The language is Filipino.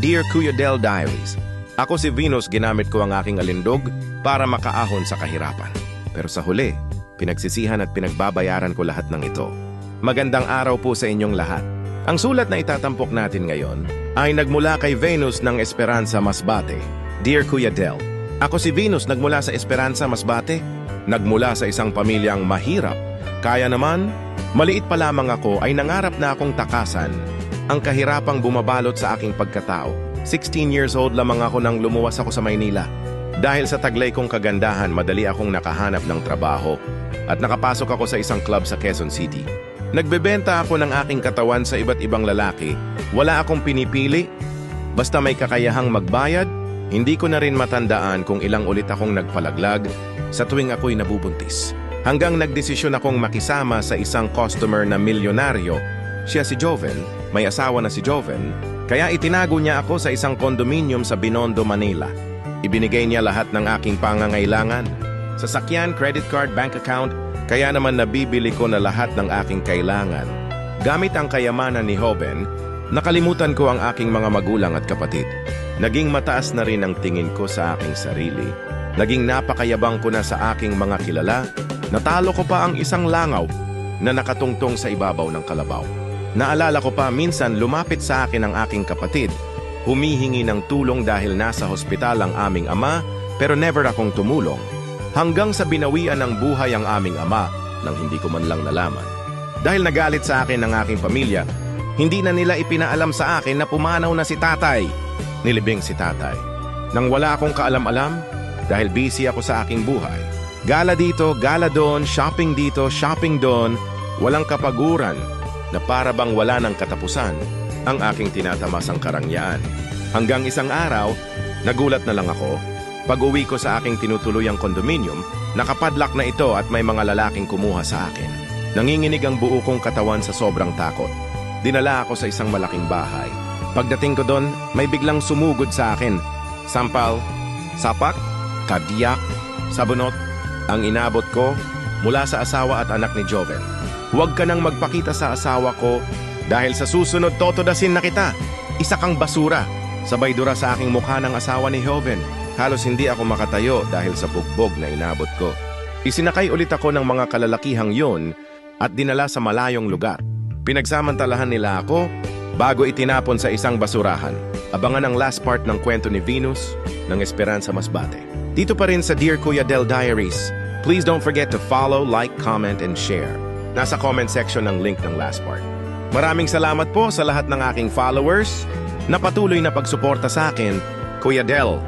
Dear Kuya Del Diaries, ako si Venus, ginamit ko ang aking alindog para makaahon sa kahirapan. Pero sa huli, pinagsisihan at pinagbabayaran ko lahat ng ito. Magandang araw po sa inyong lahat. Ang sulat na itatampok natin ngayon ay nagmula kay Venus ng Esperanza Masbate. Dear Kuya Del, ako si Venus, nagmula sa Esperanza Masbate. Nagmula sa isang pamilyang mahirap. Kaya naman, maliit pa lamang ako ay nangarap na akong takasan ang kahirapang bumabalot sa aking pagkatao. 16 years old lamang ako nang lumuwas ako sa Maynila. Dahil sa taglay kong kagandahan, madali akong nakahanap ng trabaho at nakapasok ako sa isang club sa Quezon City. Nagbebenta ako ng aking katawan sa iba't ibang lalaki. Wala akong pinipili. Basta may kakayahang magbayad, hindi ko na rin matandaan kung ilang ulit akong nagpalaglag sa tuwing ako'y nabubuntis. Hanggang nagdesisyon akong makisama sa isang customer na milyonaryo. Siya si Joven, may asawa na si Joven, kaya itinago niya ako sa isang condominium sa Binondo, Manila. Ibinigay niya lahat ng aking pangangailangan. Sasakyan, credit card, bank account, kaya naman nabibili ko na lahat ng aking kailangan. Gamit ang kayamanan ni Joven, nakalimutan ko ang aking mga magulang at kapatid. Naging mataas na rin ang tingin ko sa aking sarili. Naging napakayabang ko na sa aking mga kilala. Natalo ko pa ang isang langaw na nakatungtong sa ibabaw ng kalabaw. Naalala ko pa, minsan lumapit sa akin ang aking kapatid. Humihingi ng tulong dahil nasa hospital ang aming ama, pero never akong tumulong. Hanggang sa binawian ng buhay ang aming ama nang hindi ko man lang nalaman. Dahil nagalit sa akin ng aking pamilya, hindi na nila ipinaalam sa akin na pumanaw na si tatay. Nilibing si tatay. Nang wala akong kaalam-alam, dahil busy ako sa aking buhay. Gala dito, gala doon, shopping dito, shopping doon, walang kapaguran na para bang wala ng katapusan ang aking tinatamasang karangyaan. Hanggang isang araw, nagulat na lang ako. Pag-uwi ko sa aking tinutuluyang kondominium, nakapadlock na ito at may mga lalaking kumuha sa akin. Nanginginig ang buo kong katawan sa sobrang takot. Dinala ako sa isang malaking bahay. Pagdating ko doon, may biglang sumugod sa akin. Sampal, sapak, kadiyak, sabunot, ang inabot ko mula sa asawa at anak ni Joven. Huwag ka nang magpakita sa asawa ko dahil sa susunod totodasin na kita. Isa kang basura. Sabay dura sa aking mukha ng asawa ni Joven. Halos hindi ako makatayo dahil sa bugbog na inabot ko. Isinakay ulit ako ng mga kalalakihang yun at dinala sa malayong lugar. Pinagsamantalahan nila ako bago itinapon sa isang basurahan. Abangan ang last part ng kwento ni Venus ng Esperanza Masbate. Dito pa rin sa Dear Kuya Del Diaries. Please don't forget to follow, like, comment, and share. Nasa comment section ng link ng last part. Maraming salamat po sa lahat ng aking followers na patuloy na pagsuporta sa akin, Kuya Del.